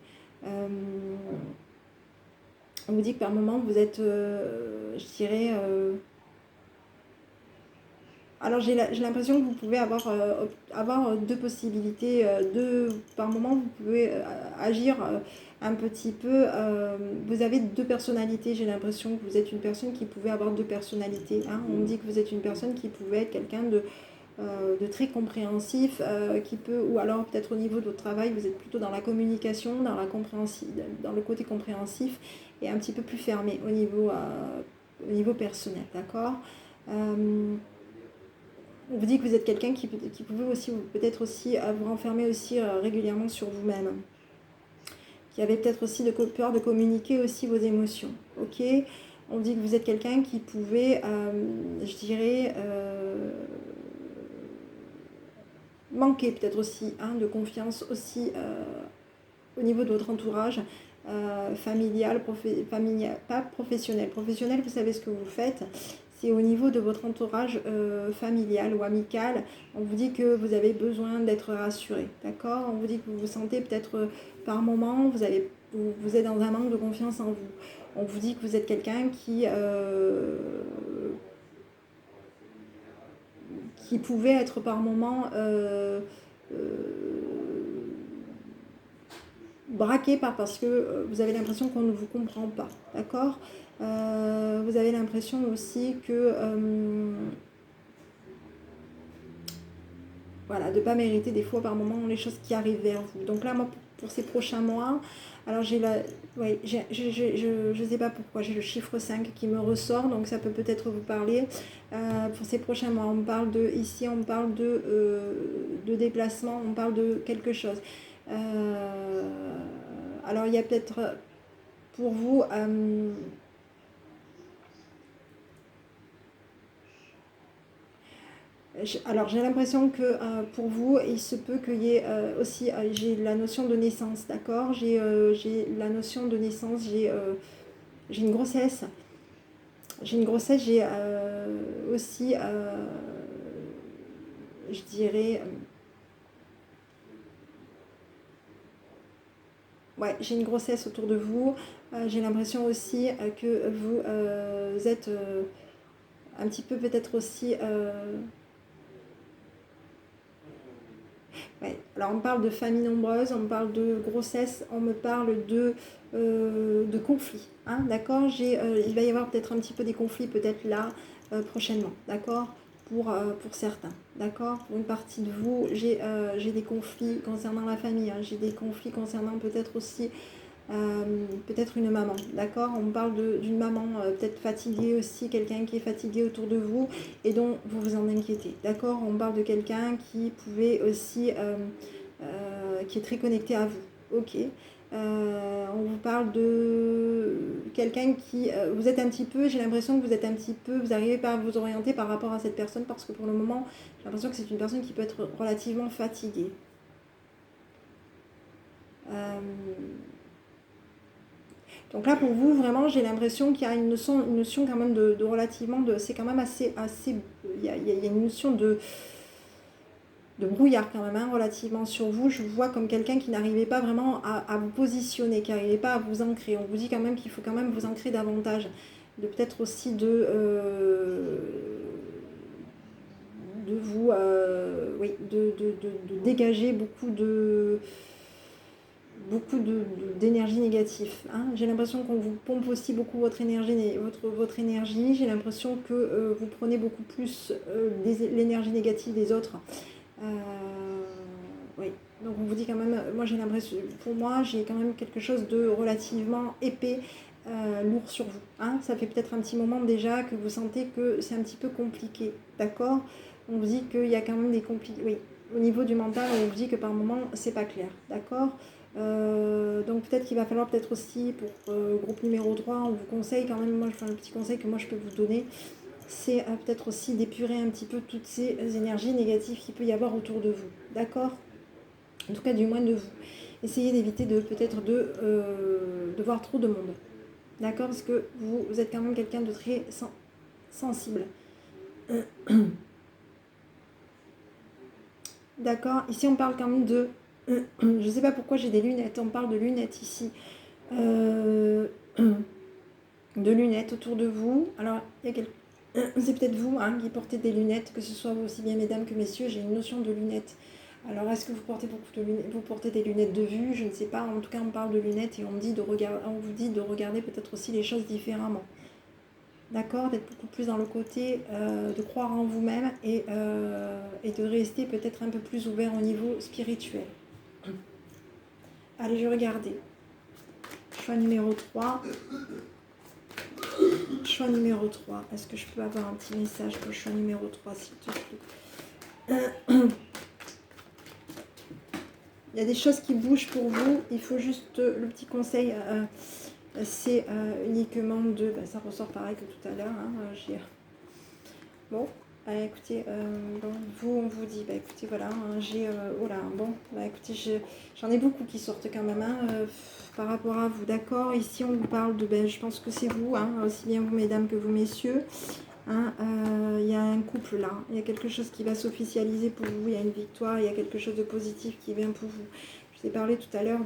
On vous dit que par moments vous êtes, je dirais... alors j'ai l'impression que vous pouvez avoir deux possibilités. Par moment vous pouvez agir un petit peu... vous avez deux personnalités, j'ai l'impression que vous êtes une personne qui pouvait avoir deux personnalités. Hein. On me dit que vous êtes une personne qui pouvait être quelqu'un de très compréhensif, ou alors peut-être au niveau de votre travail, vous êtes plutôt dans la communication, dans le côté compréhensif et un petit peu plus fermé au niveau personnel, d'accord? On vous dit que vous êtes quelqu'un qui pouvait aussi peut-être aussi vous renfermer aussi régulièrement sur vous-même, qui avait peut-être aussi peur de communiquer aussi vos émotions. Ok, on dit que vous êtes quelqu'un qui pouvait, je dirais, manquer peut-être aussi de confiance aussi au niveau de votre entourage familial, pas professionnel. Professionnel, vous savez ce que vous faites. C'est au niveau de votre entourage familial ou amical. On vous dit que vous avez besoin d'être rassuré, d'accord? On vous dit que vous vous sentez peut-être par moment, vous êtes dans un manque de confiance en vous. On vous dit que vous êtes quelqu'un qui pouvait être par moment braqué parce que vous avez l'impression qu'on ne vous comprend pas, d'accord? Vous avez l'impression aussi que voilà, de ne pas mériter des fois par moment les choses qui arrivent vers vous. Donc là, moi, pour ces prochains mois, alors je sais pas pourquoi, j'ai le chiffre 5 qui me ressort, donc ça peut peut-être vous parler. Pour ces prochains mois, on parle ici on parle de déplacement, on parle de quelque chose. Alors il y a peut-être pour vous... alors j'ai l'impression que pour vous, il se peut qu'il y ait aussi, j'ai la notion de naissance, d'accord, j'ai la notion de naissance, j'ai une grossesse, j'ai aussi, je dirais, ouais, j'ai une grossesse autour de vous, j'ai l'impression aussi que vous êtes un petit peu peut-être aussi... ouais. Alors on parle de famille nombreuse, on parle de grossesse, on me parle de conflits, hein, d'accord. Il va y avoir peut-être un petit peu des conflits peut-être là prochainement, d'accord, pour certains, d'accord. Pour une partie de vous, j'ai des conflits concernant la famille, hein, j'ai des conflits concernant peut-être aussi peut-être une maman, d'accord. On parle d'une maman peut-être fatiguée aussi, quelqu'un qui est fatigué autour de vous et dont vous vous en inquiétez, d'accord. On parle de quelqu'un qui pouvait aussi, qui est très connecté à vous, ok. On vous parle de quelqu'un qui, vous êtes un petit peu, j'ai l'impression que vous êtes un petit peu, vous n'arrivez pas à vous orienter par rapport à cette personne parce que pour le moment, j'ai l'impression que c'est une personne qui peut être relativement fatiguée. Donc là, pour vous, vraiment, j'ai l'impression qu'il y a une notion quand même de relativement, c'est quand même assez il y a une notion de brouillard quand même, hein, relativement sur vous. Je vous vois comme quelqu'un qui n'arrivait pas vraiment à vous positionner, qui n'arrivait pas à vous ancrer. On vous dit quand même qu'il faut quand même vous ancrer davantage, de peut-être aussi de vous, oui, de dégager beaucoup d'énergie négative, hein. J'ai l'impression qu'on vous pompe aussi beaucoup votre énergie. J'ai l'impression que vous prenez beaucoup plus l'énergie négative des autres. Oui, donc on vous dit quand même, moi j'ai l'impression, pour moi j'ai quand même quelque chose de relativement épais, lourd sur vous, hein. Ça fait peut-être un petit moment déjà que vous sentez que c'est un petit peu compliqué, d'accord. On vous dit qu'il y a quand même des complications, oui, au niveau du mental on vous dit que par moment c'est pas clair, d'accord. Donc peut-être qu'il va falloir peut-être aussi pour groupe numéro 3, on vous conseille quand même, moi je fais un petit conseil que moi je peux vous donner, c'est peut-être aussi d'épurer un petit peu toutes ces énergies négatives qu'il peut y avoir autour de vous, d'accord. En tout cas du moins de vous. Essayez d'éviter peut-être de voir trop de monde, d'accord, parce que vous êtes quand même quelqu'un de très sensible. D'accord, ici on parle quand même de... je sais pas pourquoi j'ai des lunettes, on parle de lunettes ici. De lunettes autour de vous. Alors, c'est peut-être vous qui portez des lunettes, que ce soit aussi bien mesdames que messieurs, j'ai une notion de lunettes. Alors, est-ce que vous portez beaucoup de lunettes, vous portez des lunettes de vue? Je ne sais pas, en tout cas on parle de lunettes et on vous dit de regarder peut-être aussi les choses différemment. D'accord, d'être beaucoup plus dans le côté de croire en vous-même et de rester peut-être un peu plus ouvert au niveau spirituel. Allez, je vais regarder. Choix numéro 3. Choix numéro 3. Est-ce que je peux avoir un petit message pour le choix numéro 3, s'il te plaît? Il y a des choses qui bougent pour vous. Il faut juste, le petit conseil, c'est uniquement de... Ben, ça ressort pareil que tout à l'heure. Hein, bon, écoutez, bon, vous, on vous dit, bah, écoutez, voilà, hein, j'ai... oh là, bon, bah, écoutez, j'en ai beaucoup qui sortent quand même, hein, par rapport à vous, d'accord. Ici, on vous parle de... Ben, je pense que c'est vous, hein, aussi bien vous, mesdames, que vous, messieurs. Hein, y a un couple là, il y a quelque chose qui va s'officialiser pour vous, il y a une victoire, il y a quelque chose de positif qui vient pour vous. Je vous ai parlé tout à l'heure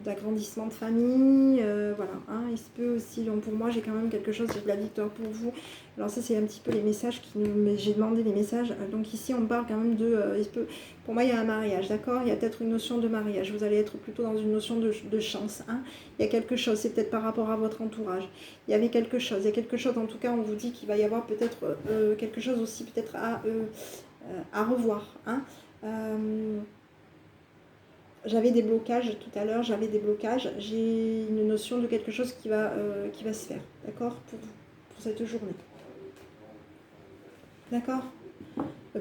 d'agrandissement de famille, voilà, hein, il se peut aussi, donc pour moi j'ai quand même quelque chose, j'ai de la victoire pour vous. Alors ça c'est un petit peu les messages j'ai demandé les messages, donc ici on parle quand même pour moi il y a un mariage, d'accord, il y a peut-être une notion de mariage, vous allez être plutôt dans une notion de chance, hein. Il y a quelque chose, c'est peut-être par rapport à votre entourage, il y avait quelque chose, il y a quelque chose, en tout cas on vous dit qu'il va y avoir peut-être quelque chose aussi peut-être à revoir, hein. J'avais des blocages tout à l'heure, j'ai une notion de quelque chose qui va se faire, d'accord, pour cette journée. D'accord,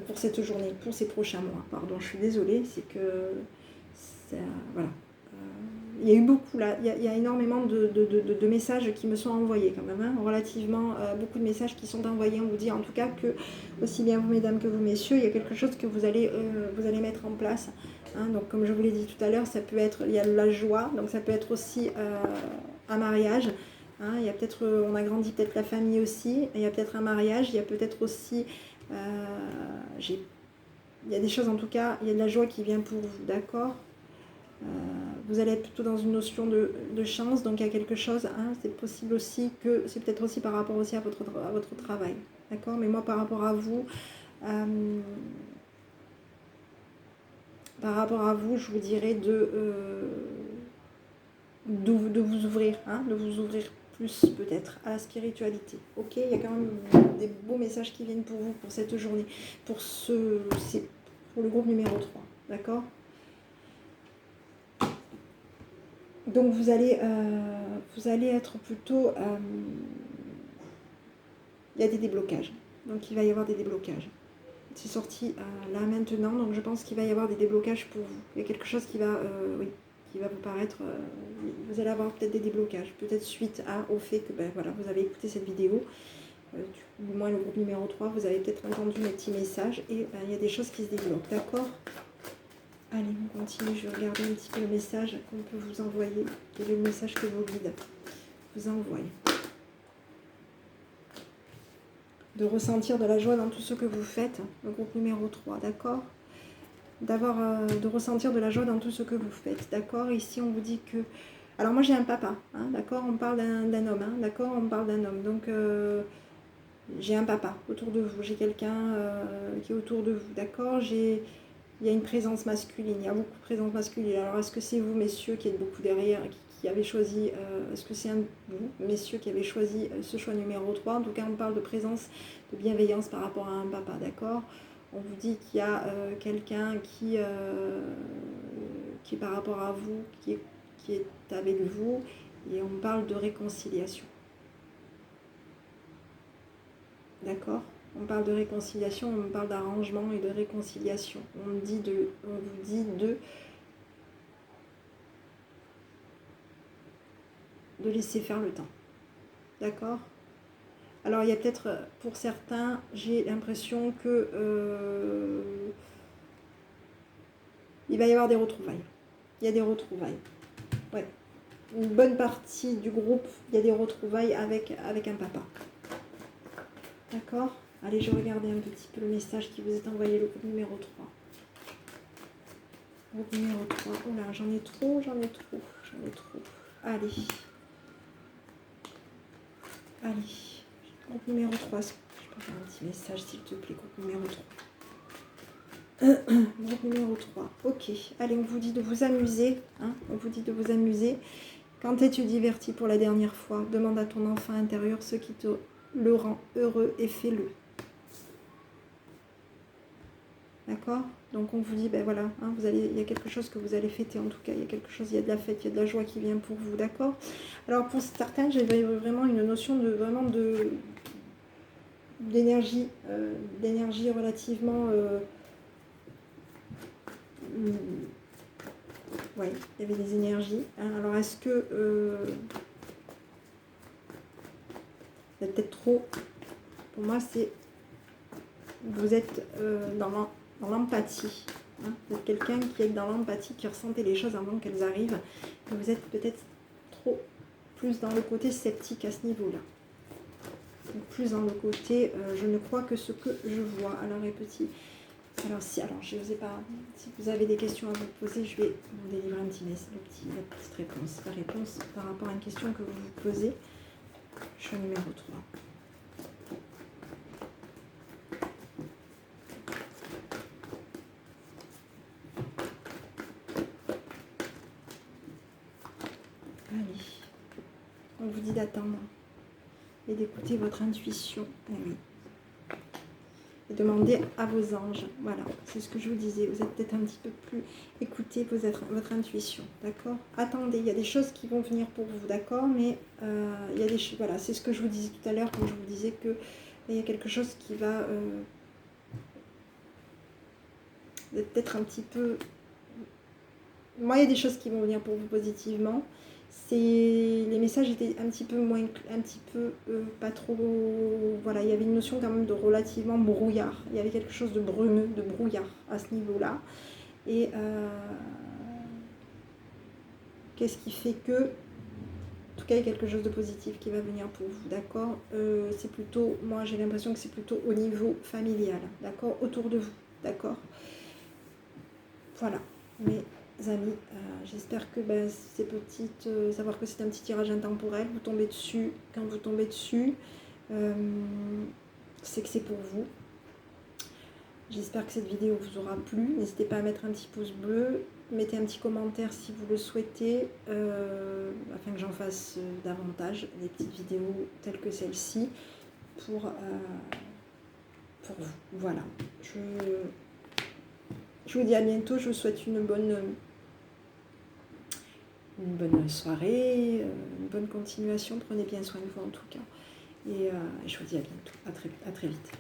pour cette journée, pour ces prochains mois, pardon, je suis désolée, c'est que, voilà. Il y a eu beaucoup là, il y a énormément de messages qui me sont envoyés quand même, hein, relativement beaucoup de messages qui sont envoyés. On vous dit en tout cas que, aussi bien vous mesdames que vous messieurs, il y a quelque chose que vous allez mettre en place. Hein, donc comme je vous l'ai dit tout à l'heure, ça peut être, il y a la joie, donc ça peut être aussi un mariage. Hein, il y a peut-être, on agrandit peut-être la famille aussi, il y a peut-être un mariage, il y a peut-être aussi, il y a des choses en tout cas, il y a de la joie qui vient pour vous, d'accord. Vous allez être plutôt dans une notion de chance, donc il y a quelque chose, hein, c'est possible aussi que, c'est peut-être aussi par rapport aussi à votre travail, d'accord, mais moi par rapport à vous, je vous dirais de vous ouvrir, hein, de vous ouvrir plus peut-être à la spiritualité, ok, il y a quand même des beaux messages qui viennent pour vous, pour cette journée, pour le groupe numéro 3, d'accord. Donc vous allez être plutôt... il y a des déblocages. Donc il va y avoir des déblocages. C'est sorti là maintenant, donc je pense qu'il va y avoir des déblocages pour vous. Il y a quelque chose qui va, qui va vous paraître... vous allez avoir peut-être des déblocages, peut-être suite au fait que voilà, vous avez écouté cette vidéo. Du moins le groupe numéro 3, vous avez peut-être entendu mes petits messages et il y a des choses qui se débloquent, d'accord. Allez, on continue, je vais regarder un petit peu le message qu'on peut vous envoyer. Quel est le message que vos guides vous envoient. De ressentir de la joie dans tout ce que vous faites, le groupe numéro 3, d'accord. De ressentir de la joie dans tout ce que vous faites, d'accord. Ici, on vous dit que... Alors moi, j'ai un papa, hein, d'accord, on parle d'un homme, hein, d'accord, on parle d'un homme. Donc, j'ai un papa autour de vous, j'ai quelqu'un qui est autour de vous, d'accord. Il y a une présence masculine, il y a beaucoup de présence masculine. Alors, est-ce que c'est vous, messieurs, qui êtes beaucoup derrière, qui avez choisi, est-ce que c'est vous, messieurs, qui avez choisi ce choix numéro 3? En tout cas, on parle de présence, de bienveillance par rapport à un papa, d'accord. On vous dit qu'il y a quelqu'un qui est par rapport à vous, qui est avec vous, et on parle de réconciliation. D'accord. On parle de réconciliation, on parle d'arrangement et de réconciliation. On vous dit de laisser faire le temps. D'accord. Alors il y a peut-être, pour certains, j'ai l'impression que il va y avoir des retrouvailles. Il y a des retrouvailles. Ouais. Une bonne partie du groupe, il y a des retrouvailles avec un papa. D'accord. Allez, je regardais un petit peu le message qui vous est envoyé, le groupe numéro 3. Groupe numéro 3. Oh là, j'en ai trop. Allez. Groupe numéro 3. Je peux faire un petit message, s'il te plaît, groupe numéro 3. Groupe numéro 3. Ok. Allez, on vous dit de vous amuser. Hein, on vous dit de vous amuser. Quand es-tu diverti pour la dernière fois? Demande à ton enfant intérieur ce qui te le rend heureux et fais-le. D'accord. Donc on vous dit, voilà, hein, il y a quelque chose que vous allez fêter, en tout cas, il y a quelque chose, il y a de la fête, il y a de la joie qui vient pour vous, d'accord. Alors pour certains, j'ai vraiment une notion d'énergie relativement ouais, il y avait des énergies. Hein. Alors, est-ce que vous êtes peut-être trop... Pour moi, c'est... Vous êtes dans l'empathie. Hein. Vous êtes quelqu'un qui est dans l'empathie, qui ressentait les choses avant qu'elles arrivent. Et vous êtes peut-être trop plus dans le côté sceptique à ce niveau-là. Plus dans le côté, je ne crois que ce que je vois. Alors, les petits... Alors, je ne sais pas, si vous avez des questions à vous poser, je vais vous délivrer un petit message, la petite réponse. La réponse par rapport à une question que vous vous posez. Choix numéro 3. Allez. On vous dit d'attendre et d'écouter votre intuition. Eh oui. Et demander à vos anges. Voilà, c'est ce que je vous disais. Vous êtes peut-être un petit peu plus... Écoutez votre intuition, d'accord? Attendez, il y a des choses qui vont venir pour vous, d'accord? Mais il y a des choses... Voilà, c'est ce que je vous disais tout à l'heure, quand je vous disais que il y a quelque chose qui va... peut-être un petit peu... Moi, il y a des choses qui vont venir pour vous positivement. Les messages étaient un petit peu moins, pas trop, voilà, il y avait une notion quand même de relativement brouillard, il y avait quelque chose de brumeux, de brouillard à ce niveau-là, et qu'est-ce qui fait que, en tout cas, il y a quelque chose de positif qui va venir pour vous, d'accord, c'est plutôt, moi j'ai l'impression que c'est plutôt au niveau familial, d'accord, autour de vous, d'accord, voilà, mais amis, j'espère que ces petites, savoir que c'est un petit tirage intemporel, vous tombez dessus, quand vous tombez dessus, c'est que c'est pour vous. J'espère que cette vidéo vous aura plu, n'hésitez pas à mettre un petit pouce bleu, mettez un petit commentaire si vous le souhaitez, afin que j'en fasse davantage, des petites vidéos telles que celle-ci, pour vous, voilà. Je vous dis à bientôt, je vous souhaite une bonne soirée, une bonne continuation. Prenez bien soin de vous en tout cas. Et je vous dis à bientôt, à très vite.